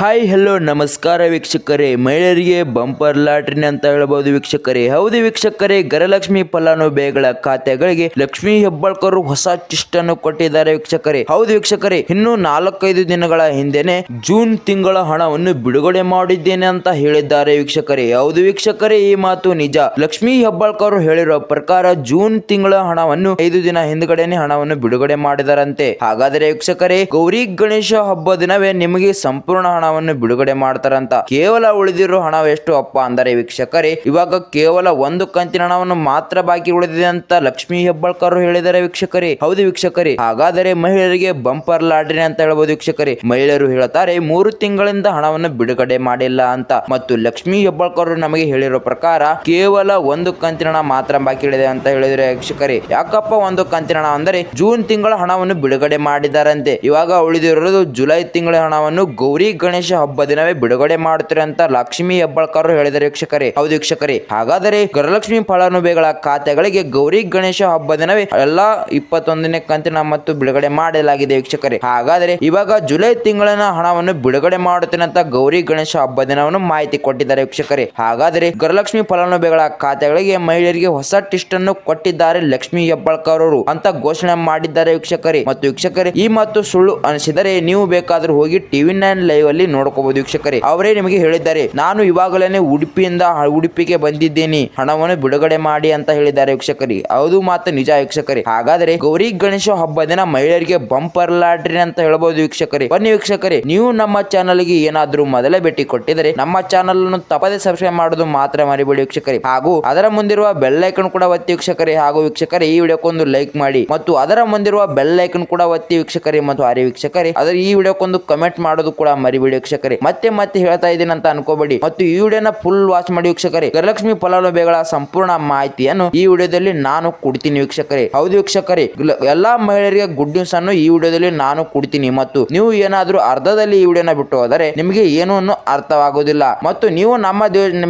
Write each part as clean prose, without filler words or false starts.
Hi hello ನಮಸ್ಕಾರ ವೀಕ್ಷಕರೇ. ಮಹಿಳೆಯರಿಗೆ ಬಂಪರ್ ಲಾಟ್ರಿನ್ ಅಂತ ಹೇಳ್ಬೋದು ವೀಕ್ಷಕರೇ. ಹೌದು ವೀಕ್ಷಕರೇ, ಗೃಹಲಕ್ಷ್ಮಿ ಫಲಾನುಭವಿಗಳ ಖಾತೆಗಳಿಗೆ ಲಕ್ಷ್ಮೀ ಹೆಬ್ಬಾಳ್ಕರ್ ಹೊಸ ಟ್ವಿಸ್ಟ್ ಅನ್ನು ಕೊಟ್ಟಿದ್ದಾರೆ ವೀಕ್ಷಕರೇ. ಹೌದು ವೀಕ್ಷಕರೇ, ಇನ್ನು 4-5 ದಿನಗಳ ಹಿಂದೆನೆ ಜೂನ್ ತಿಂಗಳ ಹಣವನ್ನು ಬಿಡುಗಡೆ ಮಾಡಿದ್ದೇನೆ ಅಂತ ಹೇಳಿದ್ದಾರೆ ವೀಕ್ಷಕರೇ. ಹೌದು ವೀಕ್ಷಕರೇ, ಈ ಮಾತು ನಿಜ. ಲಕ್ಷ್ಮೀ ಹೆಬ್ಬಾಳ್ಕರ್ ಹೇಳಿರೋ ಪ್ರಕಾರ ಜೂನ್ ತಿಂಗಳ ಹಣವನ್ನು 5 ದಿನ ಹಿಂದ್ಗಡೆನೆ ಹಣವನ್ನು ಬಿಡುಗಡೆ ಮಾಡಿದಾರಂತೆ. ಹಾಗಾದರೆ ವೀಕ್ಷಕರೇ, ಗೌರಿ ಗಣೇಶ ಹಬ್ಬ ದಿನವೇ ನಿಮಗೆ ಸಂಪೂರ್ಣ ಹಣವನ್ನು ಬಿಡುಗಡೆ ಮಾಡ್ತಾರಂತ. ಕೇವಲ ಉಳಿದಿರೋ ಹಣ ಎಷ್ಟು ಅಪ್ಪ ಅಂದರೆ ವೀಕ್ಷಕರೇ, ಇವಾಗ ಕೇವಲ ಒಂದು ಕಂತಿನ ಹಣವನ್ನು ಮಾತ್ರ ಬಾಕಿ ಉಳಿದಿದೆ ಅಂತ ಲಕ್ಷ್ಮೀ ಹೆಬ್ಬಾಳ್ಕರ್ ಹೇಳಿದ್ದಾರೆ ವೀಕ್ಷಕರೇ. ಹೌದು ವೀಕ್ಷಕರೇ, ಹಾಗಾದರೆ ಮಹಿಳೆಯರಿಗೆ ಬಂಪರ್ ಲಾಟ್ರಿ ಅಂತ ಹೇಳ್ಬೋದು ವೀಕ್ಷಕರೇ. ಮಹಿಳೆಯರು ಹೇಳ್ತಾರೆ 3 ತಿಂಗಳಿಂದ ಹಣವನ್ನು ಬಿಡುಗಡೆ ಮಾಡಿಲ್ಲ ಅಂತ. ಮತ್ತು ಲಕ್ಷ್ಮೀ ಹೆಬ್ಬಾಳ್ಕರ್ ನಮಗೆ ಹೇಳಿರೋ ಪ್ರಕಾರ ಕೇವಲ ಒಂದು ಕಂತಿನ ಹಣ ಮಾತ್ರ ಬಾಕಿ ಉಳಿದೆ ಅಂತ ಹೇಳಿದ್ರೆ ವೀಕ್ಷಕರೇ. ಯಾಕಪ್ಪ ಒಂದು ಕಂತಿನ ಹಣ ಅಂದರೆ ಜೂನ್ ತಿಂಗಳ ಹಣವನ್ನು ಬಿಡುಗಡೆ ಮಾಡಿದಾರಂತೆ. ಇವಾಗ ಉಳಿದಿರೋದು ಜುಲೈ ತಿಂಗಳ ಹಣವನ್ನು ಗೌರಿ ಗಣೇಶ ಹಬ್ಬ ದಿನವೇ ಬಿಡುಗಡೆ ಮಾಡುತ್ತಾರೆ ಅಂತ ಲಕ್ಷ್ಮೀ ಹೆಬ್ಬಾಳ್ಕರ್ ಹೇಳಿದ್ದಾರೆ ವೀಕ್ಷಕರೇ. ಹೌದು ವೀಕ್ಷಕರೇ, ಹಾಗಾದರೆ ಗೃಹಲಕ್ಷ್ಮಿ ಫಲಾನುಭವಿಗಳ ಖಾತೆಗಳಿಗೆ ಗೌರಿ ಗಣೇಶ ಹಬ್ಬ ದಿನವೇ ಎಲ್ಲಾ 21ನೇ ಕಂತಿನ ಮತ್ತು ಬಿಡುಗಡೆ ಮಾಡಲಾಗಿದೆ ವೀಕ್ಷಕರೇ. ಹಾಗಾದರೆ ಇವಾಗ ಜುಲೈ ತಿಂಗಳಿನ ಹಣವನ್ನು ಬಿಡುಗಡೆ ಮಾಡುತ್ತೇನೆ ಅಂತ ಗೌರಿ ಗಣೇಶ ಹಬ್ಬ ದಿನವನ್ನು ಮಾಹಿತಿ ಕೊಟ್ಟಿದ್ದಾರೆ ವೀಕ್ಷಕರೇ. ಹಾಗಾದರೆ ಗೃಹಲಕ್ಷ್ಮಿ ಫಲಾನುಭವಿಗಳ ಖಾತೆಗಳಿಗೆ ಮಹಿಳೆಯರಿಗೆ ಹೊಸ ಟ್ವಿಸ್ಟ್ ಅನ್ನು ಕೊಟ್ಟಿದ್ದಾರೆ ಲಕ್ಷ್ಮೀ ಹೆಬ್ಬಾಳ್ಕರ್ ಅವರು ಅಂತ ಘೋಷಣೆ ಮಾಡಿದ್ದಾರೆ ವೀಕ್ಷಕರೇ. ಮತ್ತು ವೀಕ್ಷಕರೇ, ಈ ಮಾತು ಸುಳ್ಳು ಅನಿಸಿದರೆ ನೀವು ಬೇಕಾದ್ರೂ ಹೋಗಿ TV9 ಲೈವ್ ಅಲ್ಲಿ ನೋಡ್ಕೋಬಹುದು ವೀಕ್ಷಕರೇ. ಅವರೇ ನಿಮಗೆ ಹೇಳಿದ್ದಾರೆ, ನಾನು ಇವಾಗಲೇ ಉಡುಪಿಗೆ ಬಂದಿದ್ದೇನೆ, ಹಣವನ್ನು ಬಿಡುಗಡೆ ಮಾಡಿ ಅಂತ ಹೇಳಿದ್ದಾರೆ ವೀಕ್ಷಕರೇ. ಹೌದು ಮಾತು ನಿಜ ವೀಕ್ಷಕರೇ. ಹಾಗಾದರೆ ಗೌರಿ ಗಣೇಶ ಹಬ್ಬ ದಿನ ಮಹಿಳೆಯರಿಗೆ ಬಂಪರ್ ಲಾಟ್ರಿ ಅಂತ ಹೇಳ್ಬೋದು ವೀಕ್ಷಕರೇ. ಬನ್ನಿ ವೀಕ್ಷಕರೇ, ನೀವು ನಮ್ಮ ಚಾನಲ್ಗೆ ಏನಾದ್ರೂ ಮೊದಲೇ ಭೇಟಿ ಕೊಟ್ಟಿದ್ರೆ ನಮ್ಮ ಚಾನಲ್ ಅನ್ನು ತಪ್ಪದೆ ಸಬ್ಸ್ಕ್ರೈಬ್ ಮಾಡೋದು ಮಾತ್ರ ಮರಿಬೇಡಿ ವೀಕ್ಷಕರೇ. ಹಾಗೂ ಅದರ ಮುಂದಿರುವ ಬೆಲ್ ಐಕನ್ ಕೂಡ ಒತ್ತಿ ವೀಕ್ಷಕರೇ. ಹಾಗೂ ವೀಕ್ಷಕರೇ, ಈ ವಿಡಿಯೋಕ್ಕೊಂದು ಲೈಕ್ ಮಾಡಿ ಮತ್ತು ಅದರ ಮುಂದಿರುವ ಬೆಲ್ ಐಕನ್ ಕೂಡ ಒತ್ತಿ ವೀಕ್ಷಕರೇ. ಮತ್ತು ಹಾರಿ ವೀಕ್ಷಕರೇ, ಅದರ ಈ ವಿಡಿಯೋಕ್ಕೊಂದು ಕಮೆಂಟ್ ಮಾಡೋದು ಕೂಡ ಮರಿಬೇಡಿ ವೀಕ್ಷಕರೇ. ಮತ್ತೆ ಹೇಳ್ತಾ ಇದ್ದೀನಿ ಅಂತ ಅನ್ಕೋಬೇಡಿ. ಮತ್ತು ಈ ವಿಡಿಯೋನ ಫುಲ್ ವಾಚ್ ಮಾಡಿ ವೀಕ್ಷಕರೇ. ಗೃಹಲಕ್ಷ್ಮಿ ಫಲಾನುಭವಿಗಳ ಸಂಪೂರ್ಣ ಮಾಹಿತಿಯನ್ನು ಈ ವಿಡಿಯೋದಲ್ಲಿ ನಾನು ಕೊಡ್ತೀನಿ ವೀಕ್ಷಕರೇ. ಹೌದು ವೀಕ್ಷಕರೇ, ಎಲ್ಲಾ ಮಹಿಳೆಯರಿಗೆ ಗುಡ್ ನ್ಯೂಸ್ ಅನ್ನು ಈ ವಿಡಿಯೋದಲ್ಲಿ ನಾನು ಕೊಡ್ತೀನಿ. ಮತ್ತು ನೀವು ಏನಾದ್ರೂ ಅರ್ಧದಲ್ಲಿ ಈ ವಿಡಿಯೋನ ಬಿಟ್ಟು ಹೋದರೆ ನಿಮಗೆ ಏನೂ ಅರ್ಥವಾಗುವುದಿಲ್ಲ. ಮತ್ತು ನೀವು ನಮ್ಮ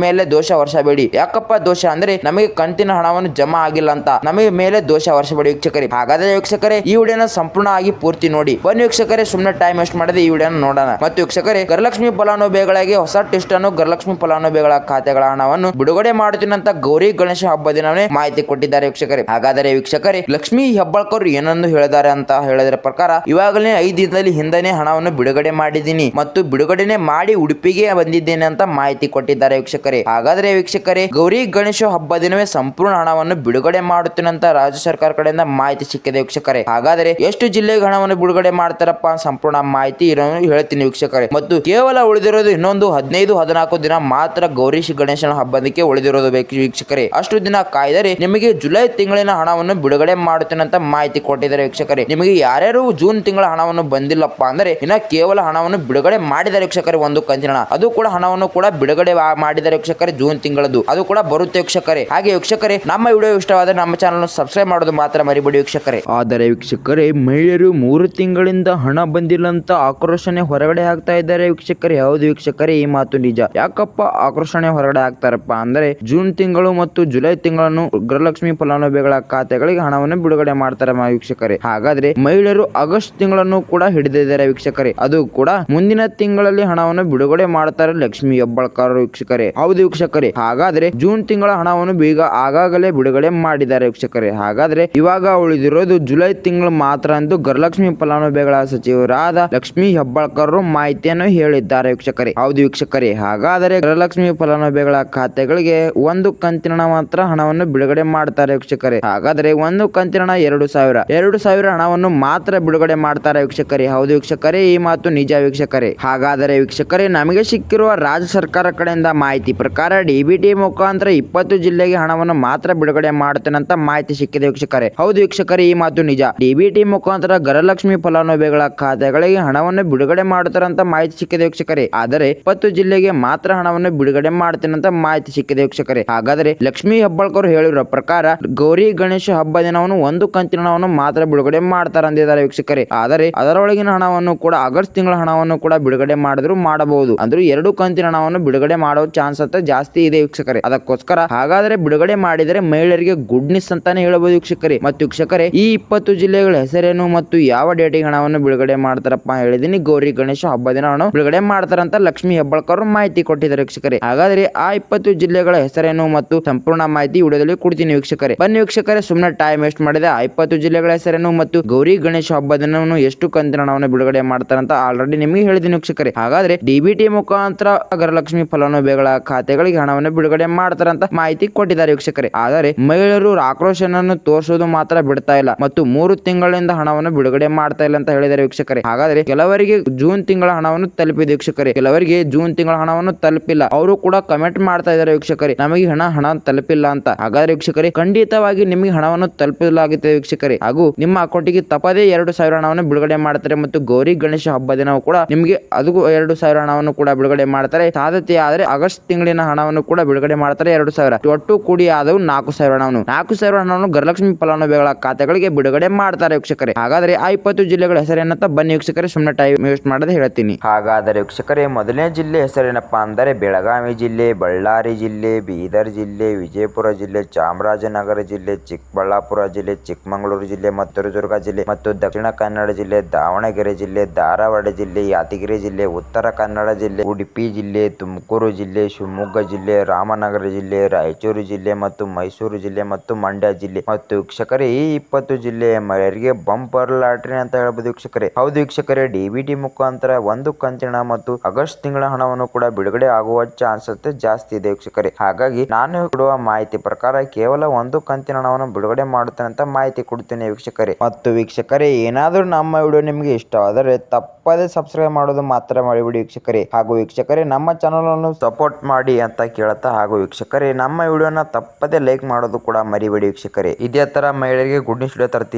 ಮೇಲೆ ದೋಷ ವರ್ಷಬೇಡಿ. ಯಾಕಪ್ಪ ದೋಷ ಅಂದ್ರೆ ನಮಗೆ ಕಂತಿನ ಹಣವನ್ನು ಜಮಾ ಆಗಿಲ್ಲ ಅಂತ ನಮಗೆ ಮೇಲೆ ದೋಷ ವರ್ಷಬೇಡಿ ವೀಕ್ಷಕರೇ. ಹಾಗಾದ್ರೆ ವೀಕ್ಷಕರೇ, ಈ ವಿಡಿಯೋನ ಸಂಪೂರ್ಣ ಆಗಿ ಪೂರ್ತಿ ನೋಡಿ. ಬನ್ನಿ ವೀಕ್ಷಕರೇ, ಸುಮ್ಮನೆ ಟೈಮ್ ವೇಸ್ಟ್ ಮಾಡದೆ ಈ ವಿಡಿಯೋನ ನೋಡೋಣ. ಮತ್ತು ವೀಕ್ಷಕರೇ, ಗೃಹಲಕ್ಷ್ಮಿ ಫಲಾನುಭವಿಗಳಿಗೆ ಹೊಸ ಟ್ವಿಸ್ಟ್ ಅನ್ನು ಗೃಹಲಕ್ಷ್ಮಿ ಫಲಾನುಭವಿಗಳ ಖಾತೆಗಳ ಹಣವನ್ನು ಬಿಡುಗಡೆ ಮಾಡುತ್ತೀನಿ ಅಂತ ಗೌರಿ ಗಣೇಶ ಹಬ್ಬ ದಿನವೇ ಮಾಹಿತಿ ಕೊಟ್ಟಿದ್ದಾರೆ ವೀಕ್ಷಕರೇ. ಹಾಗಾದರೆ ವೀಕ್ಷಕರೇ, ಲಕ್ಷ್ಮೀ ಹೆಬ್ಬಾಳ್ಕರ್ ಏನನ್ನು ಹೇಳಿದ್ದಾರೆ ಅಂತ ಹೇಳಿದ್ರ ಪ್ರಕಾರ ಇವಾಗಲೇ 5 ದಿನದಲ್ಲಿ ಹಿಂದೆನೆ ಹಣವನ್ನು ಬಿಡುಗಡೆ ಮಾಡಿದ್ದೀನಿ ಮತ್ತು ಬಿಡುಗಡೆನೆ ಮಾಡಿ ಉಡುಪಿಗೆ ಬಂದಿದ್ದೇನೆ ಅಂತ ಮಾಹಿತಿ ಕೊಟ್ಟಿದ್ದಾರೆ ವೀಕ್ಷಕರೇ. ಹಾಗಾದ್ರೆ ವೀಕ್ಷಕರೇ, ಗೌರಿ ಗಣೇಶ ಹಬ್ಬ ದಿನವೇ ಸಂಪೂರ್ಣ ಹಣವನ್ನು ಬಿಡುಗಡೆ ಮಾಡುತ್ತೇನೆ ಅಂತ ರಾಜ್ಯ ಸರ್ಕಾರ ಕಡೆಯಿಂದ ಮಾಹಿತಿ ಸಿಕ್ಕಿದೆ ವೀಕ್ಷಕರೇ. ಹಾಗಾದ್ರೆ ಎಷ್ಟು ಜಿಲ್ಲೆಗೆ ಹಣವನ್ನು ಬಿಡುಗಡೆ ಮಾಡ್ತಾರಪ್ಪ ಸಂಪೂರ್ಣ ಮಾಹಿತಿ ಹೇಳ್ತೀನಿ ವೀಕ್ಷಕರೇ. ಮತ್ತು ಕೇವಲ ಉಳಿದಿರೋದು ಇನ್ನೊಂದು 15-14 ದಿನ ಮಾತ್ರ ಗೌರಿ ಗಣೇಶನ ಹಬ್ಬದಕ್ಕೆ ಉಳಿದಿರೋದು ವೀಕ್ಷಕರೇ. ಅಷ್ಟು ದಿನ ಕಾಯ್ದರೆ ನಿಮಗೆ ಜುಲೈ ತಿಂಗಳಿನ ಹಣವನ್ನು ಬಿಡುಗಡೆ ಮಾಡುತ್ತೇನೆ ಅಂತ ಮಾಹಿತಿ ಕೊಟ್ಟಿದ್ದಾರೆ ವೀಕ್ಷಕರೇ. ನಿಮಗೆ ಯಾರ್ಯಾರು ಜೂನ್ ತಿಂಗಳ ಹಣವನ್ನು ಬಂದಿಲ್ಲಪ್ಪ ಅಂದ್ರೆ ಇನ್ನ ಕೇವಲ ಹಣವನ್ನು ಬಿಡುಗಡೆ ಮಾಡಿದ್ದಾರೆ ವೀಕ್ಷಕರೇ. ಒಂದು ಕಂತಿನ ಹಣ ಅದು ಕೂಡ ಹಣವನ್ನು ಕೂಡ ಬಿಡುಗಡೆ ಮಾಡಿದ್ದಾರೆ ವೀಕ್ಷಕರೇ. ಜೂನ್ ತಿಂಗಳದ್ದು ಅದು ಕೂಡ ಬರುತ್ತೆ ವೀಕ್ಷಕರೇ. ಹಾಗೆ ವೀಕ್ಷಕರೇ, ನಮ್ಮ ವಿಡಿಯೋ ಇಷ್ಟವಾದರೆ ನಮ್ಮ ಚಾನಲ್ ಸಬ್ಸ್ಕ್ರೈಬ್ ಮಾಡೋದು ಮಾತ್ರ ಮರಿಬೇಡಿ ವೀಕ್ಷಕರೇ. ಆದರೆ ವೀಕ್ಷಕರೇ, ಮಹಿಳೆಯರು 3 ತಿಂಗಳಿಂದ ಹಣ ಬಂದಿಲ್ಲ ಅಂತ ಆಕ್ರೋಶನೆ ಹೊರಗಡೆ ಹಾಕ್ತಾ ಇದ್ದಾರೆ ವೀಕ್ಷಕರೇ. ಹೌದು ವೀಕ್ಷಕರೇ, ಈ ಮಾತು ನಿಜ. ಯಾಕಪ್ಪ ಆಕ್ರೋಶನೆ ಹೊರಗಡೆ ಹಾಕ್ತಾರಪ್ಪ ಅಂದ್ರೆ ಜೂನ್ ತಿಂಗಳು ಮತ್ತು ಜುಲೈ ತಿಂಗಳನ್ನು ಗೃಹಲಕ್ಷ್ಮಿ ಫಲಾನುಭವಿಗಳ ಖಾತೆಗಳಿಗೆ ಹಣವನ್ನು ಬಿಡುಗಡೆ ಮಾಡ್ತಾರೆ ವೀಕ್ಷಕರೇ. ಹಾಗಾದ್ರೆ ಮಹಿಳೆಯರು ಆಗಸ್ಟ್ ತಿಂಗಳನ್ನು ಕೂಡ ಹಿಡಿದಿದ್ದಾರೆ ವೀಕ್ಷಕರೇ. ಅದು ಕೂಡ ಮುಂದಿನ ತಿಂಗಳಲ್ಲಿ ಹಣವನ್ನು ಬಿಡುಗಡೆ ಮಾಡ್ತಾರೆ ಲಕ್ಷ್ಮಿ ಹೆಬ್ಬಾಳ್ಕರ್ ವೀಕ್ಷಕರೇ. ಹೌದು ವೀಕ್ಷಕರೇ, ಹಾಗಾದ್ರೆ ಜೂನ್ ತಿಂಗಳ ಹಣವನ್ನು ಈಗ ಆಗಾಗಲೇ ಬಿಡುಗಡೆ ಮಾಡಿದ್ದಾರೆ ವೀಕ್ಷಕರೇ. ಹಾಗಾದ್ರೆ ಇವಾಗ ಉಳಿದಿರೋದು ಜುಲೈ ತಿಂಗಳು ಮಾತ್ರ ಎಂದು ಗೃಹಲಕ್ಷ್ಮಿ ಫಲಾನುಭವಿಗಳ ಸಚಿವರಾದ ಲಕ್ಷ್ಮಿ ಹೆಬ್ಬಾಳ್ಕರ್ ಮಾಹಿತಿಯನ್ನು ಹೇಳಿದ್ದಾರೆ ವೀಕ್ಷಕರೇ. ಹೌದು ವೀಕ್ಷಕರೇ, ಹಾಗಾದರೆ ಗೃಹಲಕ್ಷ್ಮಿ ಫಲಾನುಭವಿಗಳ ಖಾತೆಗಳಿಗೆ ಒಂದು ಕಂತಿನ ಮಾತ್ರ ಹಣವನ್ನು ಬಿಡುಗಡೆ ಮಾಡ್ತಾರೆ ವೀಕ್ಷಕರೇ. ಹಾಗಾದ್ರೆ ಒಂದು ಕಂತಿನ 2,000 ಹಣವನ್ನು ಮಾತ್ರ ಬಿಡುಗಡೆ ಮಾಡ್ತಾರೆ ವೀಕ್ಷಕರೇ. ಹೌದು ವೀಕ್ಷಕರೇ, ಈ ಮಾತು ನಿಜ ವೀಕ್ಷಕರೇ. ಹಾಗಾದರೆ ವೀಕ್ಷಕರೇ, ನಮಗೆ ಸಿಕ್ಕಿರುವ ರಾಜ್ಯ ಸರ್ಕಾರ ಕಡೆಯಿಂದ ಮಾಹಿತಿ ಪ್ರಕಾರ DBT ಮುಖಾಂತರ 20 ಜಿಲ್ಲೆಗೆ ಹಣವನ್ನು ಮಾತ್ರ ಬಿಡುಗಡೆ ಮಾಡುತ್ತೇನೆ ಅಂತ ಮಾಹಿತಿ ಸಿಕ್ಕಿದೆ ವೀಕ್ಷಕರೇ. ಹೌದು ವೀಕ್ಷಕರೇ, ಈ ಮಾತು ನಿಜ. DBT ಮುಖಾಂತರ ಗೃಹಲಕ್ಷ್ಮಿ ಫಲಾನುಭವಿಗಳ ಖಾತೆಗಳಿಗೆ ಹಣವನ್ನು ಬಿಡುಗಡೆ ಮಾಡುತ್ತಾರೆ ಅಂತ ಮಾಹಿತಿ ಸಿಕ್ಕಿದೆ ವೀಕ್ಷಕರೇ. ಆದರೆ 20 ಜಿಲ್ಲೆಗೆ ಮಾತ್ರ ಹಣವನ್ನು ಬಿಡುಗಡೆ ಮಾಡ್ತೇನೆ ಅಂತ ಮಾಹಿತಿ ಸಿಕ್ಕಿದೆ ವೀಕ್ಷಕರೇ. ಹಾಗಾದರೆ ಲಕ್ಷ್ಮೀ ಹೆಬ್ಬಾಳ್ಕರ್ ಹೇಳಿರೋ ಪ್ರಕಾರ ಗೌರಿ ಗಣೇಶ ಹಬ್ಬ ದಿನವನ್ನು ಒಂದು ಕಂತಿನ ಹಣವನ್ನು ಮಾತ್ರ ಬಿಡುಗಡೆ ಮಾಡ್ತಾರೆ ಅಂದಿದ್ದಾರೆ ವೀಕ್ಷಕರೇ. ಆದರೆ ಅದರೊಳಗಿನ ಹಣವನ್ನು ಕೂಡ ಆಗಸ್ಟ್ ತಿಂಗಳ ಹಣವನ್ನು ಕೂಡ ಬಿಡುಗಡೆ ಮಾಡಿದ್ರು ಮಾಡಬಹುದು. ಅಂದ್ರೆ 2 ಕಂತಿನ ಹಣವನ್ನು ಬಿಡುಗಡೆ ಮಾಡೋ ಚಾನ್ಸ್ ಅಂತ ಜಾಸ್ತಿ ಇದೆ ವೀಕ್ಷಕರೇ. ಅದಕ್ಕೋಸ್ಕರ ಹಾಗಾದ್ರೆ ಬಿಡುಗಡೆ ಮಾಡಿದರೆ ಮಹಿಳೆಯರಿಗೆ ಗುಡ್ ನ್ಯೂಸ್ ಅಂತಾನೆ ಹೇಳಬಹುದು ವೀಕ್ಷಕರೇ. ಮತ್ತು ವೀಕ್ಷಕರೇ, ಈ 20 ಜಿಲ್ಲೆಗಳ ಹೆಸರೇನು ಮತ್ತು ಯಾವ ಡೇಟಿಗೆ ಹಣವನ್ನು ಬಿಡುಗಡೆ ಮಾಡ್ತಾರಪ್ಪ ಹೇಳಿದೀನಿ. ಗೌರಿ ಗಣೇಶ ಹಬ್ಬ ದಿನ ಹಣವನ್ನು ಬಿಡುಗಡೆ ಮಾಡ್ತಾರಂತ ಲಕ್ಷ್ಮೀ ಹೆಬ್ಬಾಳ್ಕರ್ ಮಾಹಿತಿ ಕೊಟ್ಟಿದ್ದಾರೆ ವೀಕ್ಷಕರೇ. ಹಾಗಾದ್ರೆ ಆ 20 ಜಿಲ್ಲೆಗಳ ಹೆಸರೇನು ಮತ್ತು ಸಂಪೂರ್ಣ ಮಾಹಿತಿ ವಿಡಿಯೋದಲ್ಲಿ ಕೊಡ್ತೀನಿ ವೀಕ್ಷಕರೇ. ಬನ್ನಿ ವೀಕ್ಷಕರೇ, ಸುಮ್ಮನೆ ಟೈಮ್ ವೇಸ್ಟ್ ಮಾಡಿದೆ. ಆ 20 ಜಿಲ್ಲೆಗಳ ಹೆಸರೇನು ಮತ್ತು ಗೌರಿ ಗಣೇಶ ಹಬ್ಬದ ದಿನವನ್ನು ಎಷ್ಟು ಕಂತಿನ ಹಣವನ್ನು ಬಿಡುಗಡೆ ಮಾಡ್ತಾರಂತ ಆಲ್ರೆಡಿ ನಿಮಗೆ ಹೇಳಿದ್ದೀನಿ ವೀಕ್ಷಕರೇ. ಹಾಗಾದ್ರೆ ಡಿಬಿಟಿ ಮುಖಾಂತರ ಗೃಹಲಕ್ಷ್ಮಿ ಫಲಾನುಭವಿಗಳ ಖಾತೆಗಳಿಗೆ ಹಣವನ್ನು ಬಿಡುಗಡೆ ಮಾಡ್ತಾರಂತ ಮಾಹಿತಿ ಕೊಟ್ಟಿದ್ದಾರೆ ವೀಕ್ಷಕರೇ. ಆದರೆ ಮಹಿಳೆಯರು ಆಕ್ರೋಶನನ್ನು ತೋರಿಸೋದು ಮಾತ್ರ ಬಿಡ್ತಾ ಇಲ್ಲ ಮತ್ತು 3 ತಿಂಗಳಿಂದ ಹಣವನ್ನು ಬಿಡುಗಡೆ ಮಾಡ್ತಾ ಇಲ್ಲ ಅಂತ ಹೇಳಿದ್ದಾರೆ ವೀಕ್ಷಕರೇ. ಹಾಗಾದ್ರೆ ಕೆಲವರಿಗೆ ಜೂನ್ ತಿಂಗಳ ಹಣವನ್ನು ತಲುಪಿದೆ ವೀಕ್ಷಕರೇ, ಕೆಲವರಿಗೆ ಜೂನ್ ತಿಂಗಳ ಹಣವನ್ನು ತಲುಪಿಲ್ಲ. ಅವರು ಕೂಡ ಕಮೆಂಟ್ ಮಾಡ್ತಾ ಇದ್ದಾರೆ ವೀಕ್ಷಕರೇ, ನಮಗೆ ಹಣ ತಲುಪಿಲ್ಲ ಅಂತ. ಹಾಗಾದ್ರೆ ವೀಕ್ಷಕರೇ, ಖಂಡಿತವಾಗಿ ನಿಮಗೆ ಹಣವನ್ನು ತಲುಪಿಸಲಾಗುತ್ತದೆ ವೀಕ್ಷಕರೇ. ಹಾಗೂ ನಿಮ್ಮ ಅಕೌಂಟಿಗೆ ತಪ್ಪದೇ 2,000 ಹಣವನ್ನು ಬಿಡುಗಡೆ ಮಾಡ್ತಾರೆ ಮತ್ತು ಗೌರಿ ಗಣೇಶ ಹಬ್ಬ ದಿನವೂ ಕೂಡ ನಿಮಗೆ ಅದು 2,000 ಹಣವನ್ನು ಕೂಡ ಬಿಡುಗಡೆ ಮಾಡ್ತಾರೆ. ಸಾಧ್ಯತೆ ಆದರೆ ಆಗಸ್ಟ್ ತಿಂಗಳಿನ ಹಣವನ್ನು ಕೂಡ ಬಿಡುಗಡೆ ಮಾಡ್ತಾರೆ 2,000. ಒಟ್ಟು ಕೂಡಿ ಆದವು 4,000 ಹಣವನ್ನು 4,000 ಹಣವನ್ನು ಗೃಹಲಕ್ಷ್ಮಿ ಫಲಾನುಭವಿಗಳ ಖಾತೆಗಳಿಗೆ ಬಿಡುಗಡೆ ಮಾಡ್ತಾರೆ ವೀಕ್ಷಕರೇ. ಹಾಗಾದ್ರೆ ಆ 20 ಜಿಲ್ಲೆಗಳ ಹೆಸರೇನಂತ ಬನ್ನಿ ವೀಕ್ಷಕರೇ, ಸುಮ್ಮನೆ ಟೈಮ್ ವೇಸ್ಟ್ ಮಾಡದೆ ಹೇಳ್ತೀನಿ. ಹಾಗಾದರೆ ವೀಕ್ಷಕರೇ, ಮೊದಲನೇ ಜಿಲ್ಲೆ ಹೆಸರೇನಪ್ಪಾ ಅಂದರೆ ಬೆಳಗಾವಿ ಜಿಲ್ಲೆ, ಬಳ್ಳಾರಿ ಜಿಲ್ಲೆ, ಬೀದರ್ ಜಿಲ್ಲೆ, ವಿಜಯಪುರ ಜಿಲ್ಲೆ, ಚಾಮರಾಜನಗರ ಜಿಲ್ಲೆ, ಚಿಕ್ಕಬಳ್ಳಾಪುರ ಜಿಲ್ಲೆ, ಚಿಕ್ಕಮಗಳೂರು ಜಿಲ್ಲೆ, ಚಿತ್ರದುರ್ಗ ಜಿಲ್ಲೆ ಮತ್ತು ದಕ್ಷಿಣ ಕನ್ನಡ ಜಿಲ್ಲೆ, ದಾವಣಗೆರೆ ಜಿಲ್ಲೆ, ಧಾರವಾಡ ಜಿಲ್ಲೆ, ಯಾದಗಿರಿ ಜಿಲ್ಲೆ, ಉತ್ತರ ಕನ್ನಡ ಜಿಲ್ಲೆ, ಉಡುಪಿ ಜಿಲ್ಲೆ, ತುಮಕೂರು ಜಿಲ್ಲೆ, ಶಿವಮೊಗ್ಗ ಜಿಲ್ಲೆ, ರಾಮನಗರ ಜಿಲ್ಲೆ, ರಾಯಚೂರು ಜಿಲ್ಲೆ ಮತ್ತು ಮೈಸೂರು ಜಿಲ್ಲೆ ಮತ್ತು ಮಂಡ್ಯ ಜಿಲ್ಲೆ. ಮತ್ತು ವೀಕ್ಷಕರೇ, ಈ 20 ಜಿಲ್ಲೆಯ ಮಹಿಳೆಯರಿಗೆ ಬಂಪರ್ ಲಾಟರಿ ಅಂತ ಹೇಳ್ಬೋದು ವೀಕ್ಷಕರೇ. ಹೌದು ವೀಕ್ಷಕರೇ, ಡಿಬಿಟಿ ಮುಖಾಂತರ 1 ಕಂತಿನ ಮತ್ತು ಆಗಸ್ಟ್ ತಿಂಗಳ ಹಣವನ್ನು ಕೂಡ ಬಿಡುಗಡೆ ಆಗುವ ಚಾನ್ಸಸ್ ಜಾಸ್ತಿ ಇದೆ ವೀಕ್ಷಕರೇ. ಹಾಗಾಗಿ ನಾನು ಕೊಡುವ ಮಾಹಿತಿ ಪ್ರಕಾರ ಕೇವಲ 1 ಕಂತಿನ ಹಣವನ್ನು ಬಿಡುಗಡೆ ಮಾಡುತ್ತೇನೆ ಅಂತ ಮಾಹಿತಿ ಕೊಡ್ತೇನೆ ವೀಕ್ಷಕರೇ. ಮತ್ತು ವೀಕ್ಷಕರೇ, ಏನಾದರೂ ನಮ್ಮ ವಿಡಿಯೋ ನಿಮಗೆ ಇಷ್ಟವಾದರೆ ತಪ್ಪದೇ ಸಬ್ಸ್ಕ್ರೈಬ್ ಮಾಡೋದು ಮಾತ್ರ ಮಾಡಿಬಿಡಿ ವೀಕ್ಷಕರೇ. ಹಾಗೂ ವೀಕ್ಷಕರೇ, ನಮ್ಮ ಚಾನಲ್ ಅನ್ನು ಸಪೋರ್ಟ್ ಮಾಡಿ ಅಂತ ಕೇಳ್ತಾ, ಹಾಗೂ ವೀಕ್ಷಕರೇ, ನಮ್ಮ ವಿಡಿಯೋನ ತಪ್ಪದೇ ಲೈಕ್ ಮಾಡೋದು ಕೂಡ ಮರಿಬೇಡಿ ವೀಕ್ಷಕರೇ. ಇದೇ ತರ ಮಹಿಳೆಯರಿಗೆ ಗುಡ್ ನ್ಯೂಸ್ ವಿಡಿಯೋ ತರ್ತೀನಿ.